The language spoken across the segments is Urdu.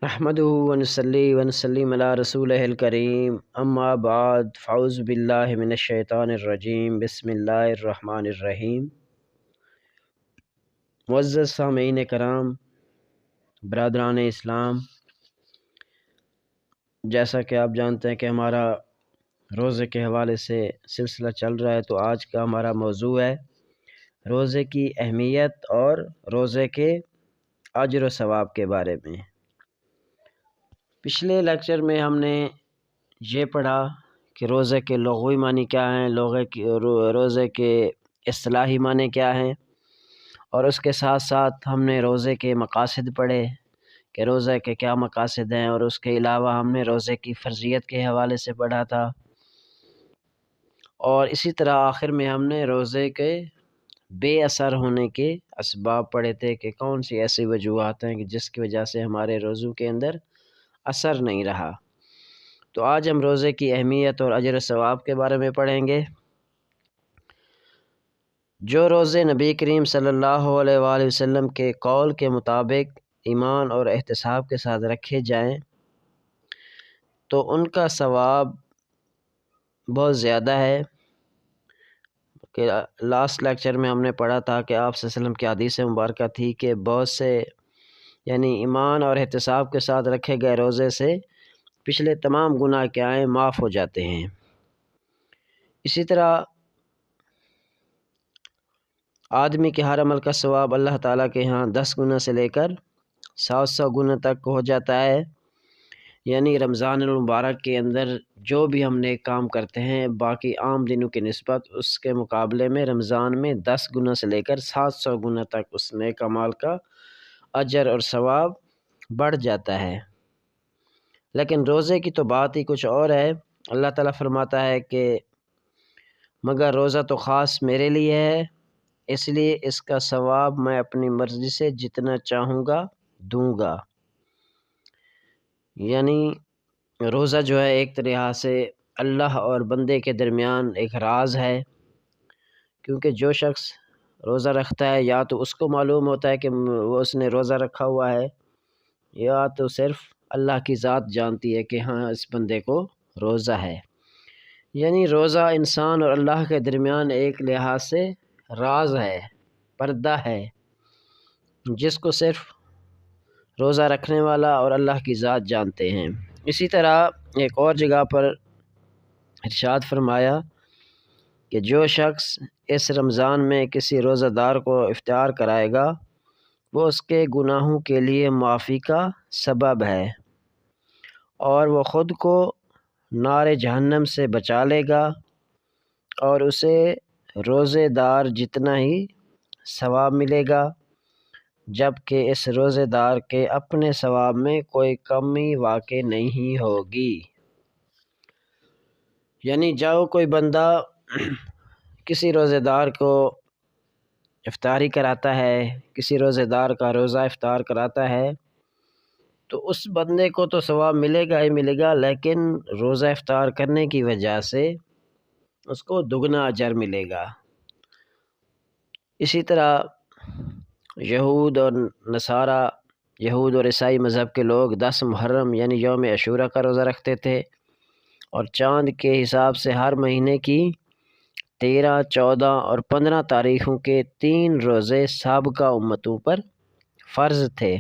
نحمده ونصلي ونسلم على رسوله الكريم اما بعد فاعوذ باللہ من الشیطان الرجیم بسم اللہ الرحمن الرحیم۔ معزز سامعین کرام، برادران اسلام، جیسا کہ آپ جانتے ہیں کہ ہمارا روزے کے حوالے سے سلسلہ چل رہا ہے، تو آج کا ہمارا موضوع ہے روزے کی اہمیت اور روزے کے اجر و ثواب کے بارے میں۔ پچھلے لیکچر میں ہم نے یہ پڑھا کہ روزے کے لغوی معنی کیا ہیں، روزے کے اصطلاحی معنی کیا ہیں، اور اس کے ساتھ ساتھ ہم نے روزے کے مقاصد پڑھے کہ روزے کے کیا مقاصد ہیں، اور اس کے علاوہ ہم نے روزے کی فرضیت کے حوالے سے پڑھا تھا، اور اسی طرح آخر میں ہم نے روزے کے بے اثر ہونے کے اسباب پڑھے تھے کہ کون سی ایسی وجوہات ہیں کہ جس کی وجہ سے ہمارے روزوں کے اندر اثر نہیں رہا۔ تو آج ہم روزے کی اہمیت اور اجر و ثواب کے بارے میں پڑھیں گے۔ جو روزے نبی کریم صلی اللہ علیہ وآلہ وسلم کے قول کے مطابق ایمان اور احتساب کے ساتھ رکھے جائیں تو ان کا ثواب بہت زیادہ ہے۔ کہ لاسٹ لیکچر میں ہم نے پڑھا تھا کہ آپ صلی اللہ علیہ وسلم کی حدیث مبارکہ تھی کہ بہت سے یعنی ایمان اور احتساب کے ساتھ رکھے گئے روزے سے پچھلے تمام گناہ کیا ہیں معاف ہو جاتے ہیں۔ اسی طرح آدمی کے ہر عمل کا ثواب اللہ تعالیٰ کے ہاں 10 گنا سے لے کر 700 گنا تک ہو جاتا ہے۔ یعنی رمضان المبارک کے اندر جو بھی ہم نیک کام کرتے ہیں باقی عام دنوں کی نسبت اس کے مقابلے میں رمضان میں 10 گنا سے لے کر 700 گنا تک اس نیک اعمال کا اجر اور ثواب بڑھ جاتا ہے۔ لیکن روزے کی تو بات ہی کچھ اور ہے۔ اللہ تعالیٰ فرماتا ہے کہ مگر روزہ تو خاص میرے لیے ہے، اس لیے اس کا ثواب میں اپنی مرضی سے جتنا چاہوں گا دوں گا۔ یعنی روزہ جو ہے ایک طرح سے اللہ اور بندے کے درمیان ایک راز ہے، کیونکہ جو شخص روزہ رکھتا ہے یا تو اس کو معلوم ہوتا ہے کہ وہ اس نے روزہ رکھا ہوا ہے، یا تو صرف اللہ کی ذات جانتی ہے کہ ہاں اس بندے کو روزہ ہے۔ یعنی روزہ انسان اور اللہ کے درمیان ایک لحاظ سے راز ہے، پردہ ہے، جس کو صرف روزہ رکھنے والا اور اللہ کی ذات جانتے ہیں۔ اسی طرح ایک اور جگہ پر ارشاد فرمایا کہ جو شخص اس رمضان میں کسی روزہ دار کو افطار کرائے گا وہ اس کے گناہوں کے لیے معافی کا سبب ہے، اور وہ خود کو نار جہنم سے بچا لے گا، اور اسے روزے دار جتنا ہی ثواب ملے گا، جبکہ اس روزے دار کے اپنے ثواب میں کوئی کمی واقع نہیں ہوگی۔ یعنی جو کوئی بندہ کسی روزے دار کو افطاری کراتا ہے، کسی روزے دار کا روزہ افطار کراتا ہے، تو اس بندے کو تو ثواب ملے گا ہی ملے گا، لیکن روزہ افطار کرنے کی وجہ سے اس کو دگنا اجر ملے گا۔ اسی طرح یہود اور عیسائی مذہب کے لوگ 10 محرم یعنی یوم عاشوراء کا روزہ رکھتے تھے، اور چاند کے حساب سے ہر مہینے کی 13، 14 اور 15 تاریخوں کے 3 روزے سابقہ امتوں پر فرض تھے۔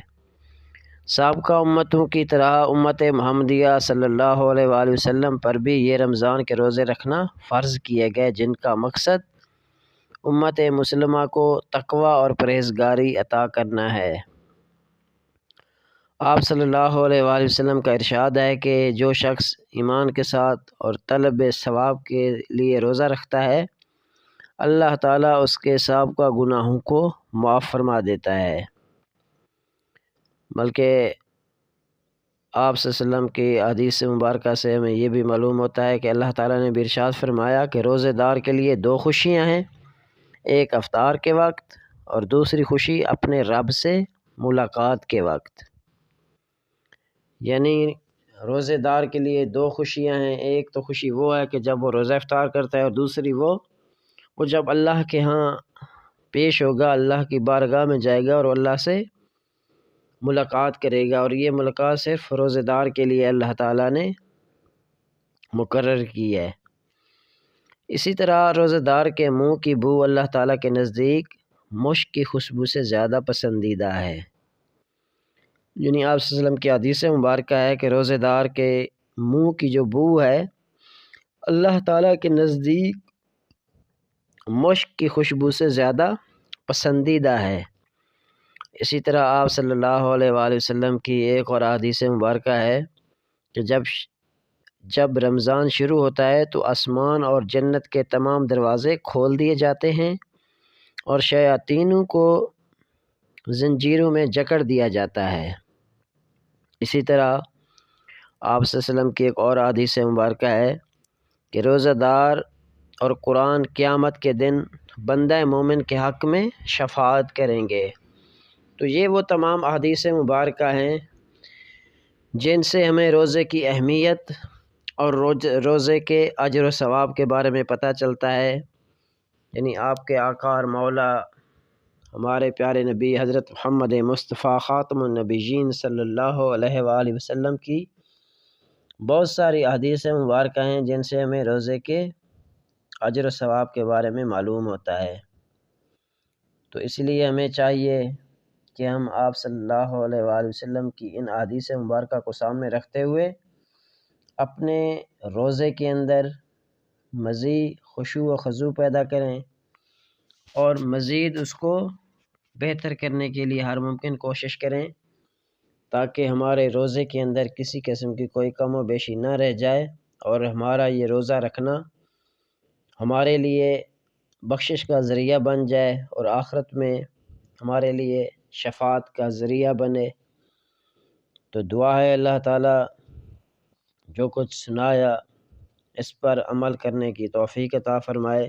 سابقہ امتوں کی طرح امت محمدیہ صلی اللہ علیہ وآلہ وسلم پر بھی یہ رمضان کے روزے رکھنا فرض کیے گئے، جن کا مقصد امت مسلمہ کو تقوی اور پرہیزگاری عطا کرنا ہے۔ آپ صلی اللہ علیہ وآلہ وسلم کا ارشاد ہے کہ جو شخص ایمان کے ساتھ اور طلب ثواب کے لیے روزہ رکھتا ہے اللہ تعالیٰ اس کے سابقہ گناہوں کو معاف فرما دیتا ہے۔ بلکہ آپ صلی اللہ علیہ وسلم کی حدیث مبارکہ سے ہمیں یہ بھی معلوم ہوتا ہے کہ اللہ تعالیٰ نے بھی ارشاد فرمایا کہ روزے دار کے لیے 2 خوشیاں ہیں، ایک افطار کے وقت اور دوسری خوشی اپنے رب سے ملاقات کے وقت۔ یعنی روزے دار کے لیے 2 خوشیاں ہیں، ایک تو خوشی وہ ہے کہ جب وہ روزہ افطار کرتا ہے، اور دوسری وہ جب اللہ کے ہاں پیش ہوگا، اللہ کی بارگاہ میں جائے گا اور اللہ سے ملاقات کرے گا، اور یہ ملاقات صرف روزہ دار کے لیے اللہ تعالیٰ نے مقرر کی ہے۔ اسی طرح روزہ دار کے منہ کی بو اللہ تعالیٰ کے نزدیک مشک کی خوشبو سے زیادہ پسندیدہ ہے۔ یعنی آپ صلی اللہ علیہ وسلم کی حدیث مبارکہ ہے کہ روزہ دار کے منہ کی جو بو ہے اللہ تعالیٰ کے نزدیک مشک کی خوشبو سے زیادہ پسندیدہ ہے۔ اسی طرح آپ صلی اللہ علیہ وآلہ وسلم کی ایک اور حدیث مبارکہ ہے کہ جب رمضان شروع ہوتا ہے تو آسمان اور جنت کے تمام دروازے کھول دیے جاتے ہیں اور شیاطینوں کو زنجیروں میں جکڑ دیا جاتا ہے۔ اسی طرح آپ صلی اللہ علیہ وسلم کی ایک اور حدیث مبارکہ ہے کہ روزہ دار اور قرآن قیامت کے دن بندہ مومن کے حق میں شفاعت کریں گے۔ تو یہ وہ تمام احادیث مبارکہ ہیں جن سے ہمیں روزے کی اہمیت اور روزے کے اجر و ثواب کے بارے میں پتہ چلتا ہے۔ یعنی آپ کے آقا اور مولا ہمارے پیارے نبی حضرت محمد مصطفیٰ خاتم النبیین صلی اللہ علیہ وآلہ وسلم کی بہت ساری احادیث مبارکہ ہیں جن سے ہمیں روزے کے اجر و ثواب کے بارے میں معلوم ہوتا ہے۔ تو اس لیے ہمیں چاہیے کہ ہم آپ صلی اللہ علیہ وآلہ وسلم کی ان احادیث مبارکہ کو سامنے رکھتے ہوئے اپنے روزے کے اندر مزید خشوع و خضوع پیدا کریں اور مزید اس کو بہتر کرنے کے لیے ہر ممکن کوشش کریں تاکہ ہمارے روزے کے اندر کسی قسم کی کوئی کم و بیشی نہ رہ جائے اور ہمارا یہ روزہ رکھنا ہمارے لیے بخشش کا ذریعہ بن جائے اور آخرت میں ہمارے لیے شفاعت کا ذریعہ بنے۔ تو دعا ہے اللہ تعالیٰ جو کچھ سنایا اس پر عمل کرنے کی توفیق عطا فرمائے۔